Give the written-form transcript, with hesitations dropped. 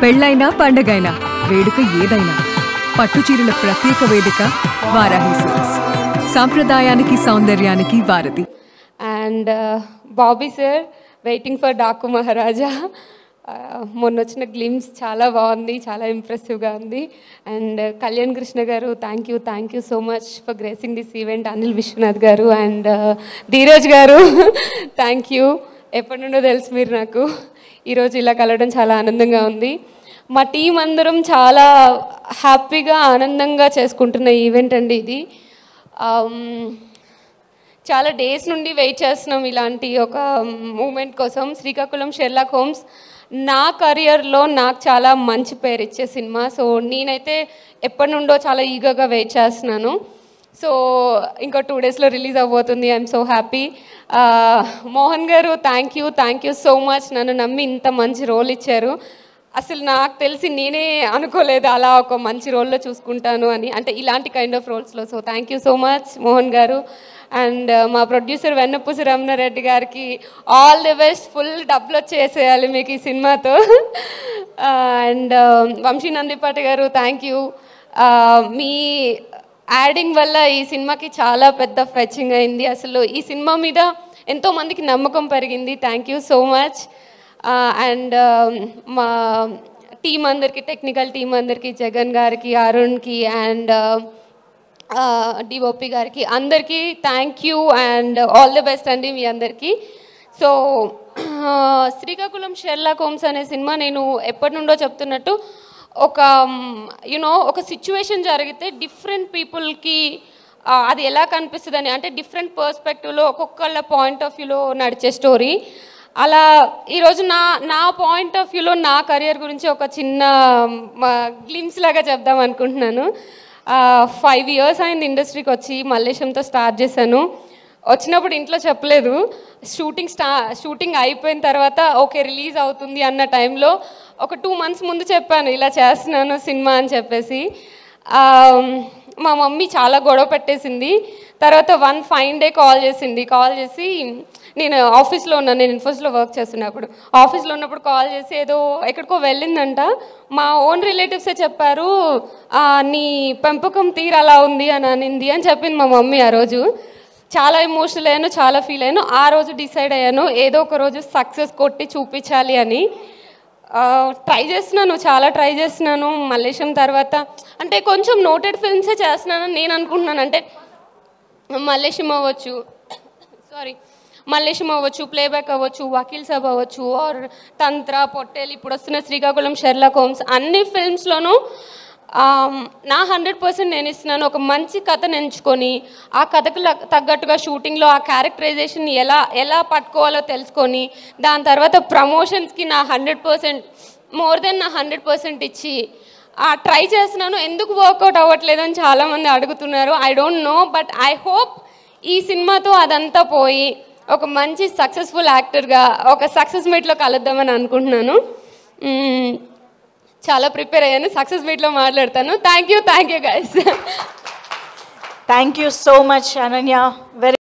పెళ్ళైనా పండగైనా వేడుక ఏదైనా పట్టుచీరల ప్రత్యేక వేదిక వారాహి సిల్క్స్. సాంప్రదాయానికి సౌందర్యానికి వారధి. And Bobby sir waiting for Daaku Maharaja మొన్న వచ్చిన గ్లిమ్స్ చాలా బాగుంది, చాలా ఇంప్రెసివ్గా ఉంది. అండ్ కళ్యాణ్ కృష్ణ గారు thank you so much for gracing this event. Anil Vishwanath గారు అండ్ ధీరజ్ గారు థ్యాంక్ యూ. ఎప్పటి నుండో తెలుసు మీరు నాకు. ఈరోజు ఇలా కలవడం చాలా ఆనందంగా ఉంది. మా టీం అందరం చాలా హ్యాపీగా ఆనందంగా చేసుకుంటున్న ఈవెంట్ అండి ఇది. చాలా డేస్ నుండి వెయిట్ చేస్తున్నాం ఇలాంటి ఒక మూమెంట్ కోసం. శ్రీకాకుళం షెర్లాక్ హోమ్స్ నా కెరియర్లో నాకు చాలా మంచి పేరు ఇచ్చే సినిమా. సో నేనైతే ఎప్పటి నుండో చాలా ఈగర్గా వెయిట్ చేస్తున్నాను. సో ఇంకో 2 డేస్లో రిలీజ్ అవ్వబోతుంది. I'm so happy. మోహన్ గారు థ్యాంక్ యూ సో మచ్. నన్ను నమ్మి ఇంత మంచి రోల్ ఇచ్చారు. అసలు నాకు తెలిసి నేనే అనుకోలేదు అలా ఒక మంచి రోల్లో చూసుకుంటాను అని, అంటే ఇలాంటి కైండ్ ఆఫ్ రోల్స్లో. So thank you so much Mohan garu. And మా ప్రొడ్యూసర్ వెన్నపూసి రమణారెడ్డి గారికి ఆల్ ది బెస్ట్. ఫుల్ డబ్బులు వచ్చేసేయాలి మీకు ఈ సినిమాతో. అండ్ వంశీ నందిపాటి గారు థ్యాంక్ యూ. మీ యాడింగ్ వల్ల ఈ సినిమాకి చాలా పెద్ద ఫెచింగ్ అయింది. అసలు ఈ సినిమా మీద ఎంతోమందికి నమ్మకం పెరిగింది. Thank you so much. And మా టీం అందరికీ, టెక్నికల్ టీం అందరికీ, జగన్ గారికి, అరుణ్కి అండ్ డిఓపి గారికి అందరికీ thank you and all the best అండి మీ అందరికీ. సో శ్రీకాకుళం షెర్లాక్ హోమ్స్ అనే సినిమా నేను ఎప్పటి నుండో చెప్తున్నట్టు ఒక సిచ్యువేషన్ జరిగితే డిఫరెంట్ పీపుల్కి అది ఎలా కనిపిస్తుందని, అంటే డిఫరెంట్ పర్స్పెక్టివ్లో ఒక్కొక్కళ్ళ పాయింట్ ఆఫ్ వ్యూలో నడిచే స్టోరీ. అలా ఈరోజు నా పాయింట్ ఆఫ్ వ్యూలో నా కెరియర్ గురించి ఒక చిన్న గ్లిమ్స్ లాగా చెప్దాం అనుకుంటున్నాను. 5 years అయింది ఇండస్ట్రీకి వచ్చి. మల్లేశంతో స్టార్ట్ చేశాను. వచ్చినప్పుడు ఇంట్లో చెప్పలేదు. షూటింగ్ అయిపోయిన తర్వాత ఓకే రిలీజ్ అవుతుంది అన్న టైంలో ఒక 2 months ముందు చెప్పాను ఇలా చేస్తున్నాను సినిమా అని చెప్పేసి. మా మమ్మీ చాలా గొడవ పెట్టేసింది. తర్వాత one fine day కాల్ చేసి నేను ఆఫీస్లో ఉన్నాను, నేను ఇన్ఫోస్లో వర్క్ చేస్తున్నప్పుడు ఆఫీస్లో ఉన్నప్పుడు కాల్ చేసి ఏదో ఎక్కడికో వెళ్ళిందంట. మా ఓన్ రిలేటివ్సే చెప్పారు నీ పెంపకం తీరు అలా ఉంది అని అనింది అని చెప్పింది మా మమ్మీ. ఆ రోజు చాలా ఎమోషనల్ అయ్యాను, చాలా ఫీల్ అయ్యాను. ఆ రోజు డిసైడ్ అయ్యాను ఏదో ఒక రోజు సక్సెస్ కొట్టి చూపించాలి అని. చాలా ట్రై చేస్తున్నాను. మల్లేశం తర్వాత అంటే కొంచెం నోటెడ్ ఫిల్మ్సే చేస్తున్నానని నేను అనుకుంటున్నాను. అంటే మల్లేశం అవ్వచ్చు, ప్లేబ్యాక్ అవ్వచ్చు, వకీల్ సాబ్ అవ్వచ్చు, ఆర్ తంత్ర, పొట్టేలు, ఇప్పుడు వస్తున్న శ్రీకాకుళం షెర్లాక్ హోమ్స్, అన్ని ఫిల్మ్స్లోనూ నా 100% నేను ఇస్తున్నాను. ఒక మంచి కథను ఎంచుకొని ఆ కథకు తగ్గట్టుగా షూటింగ్లో ఆ క్యారెక్టరైజేషన్ ఎలా పట్టుకోవాలో తెలుసుకొని దాని తర్వాత ప్రమోషన్స్కి నా 100% మోర్ దెన్ నా 100% ఇచ్చి ట్రై చేస్తున్నాను. ఎందుకు వర్కౌట్ అవ్వట్లేదని చాలామంది అడుగుతున్నారు. I don't know, but I hope ఈ సినిమాతో అదంతా పోయి ఒక మంచి సక్సెస్ఫుల్ యాక్టర్గా ఒక సక్సెస్ మీట్లో కలుద్దామని అనుకుంటున్నాను. చాలా ప్రిపేర్ అయ్యాను. సక్సెస్ మీట్లో మాట్లాడతాను. Thank you guys. Thank you so much Ananya. Very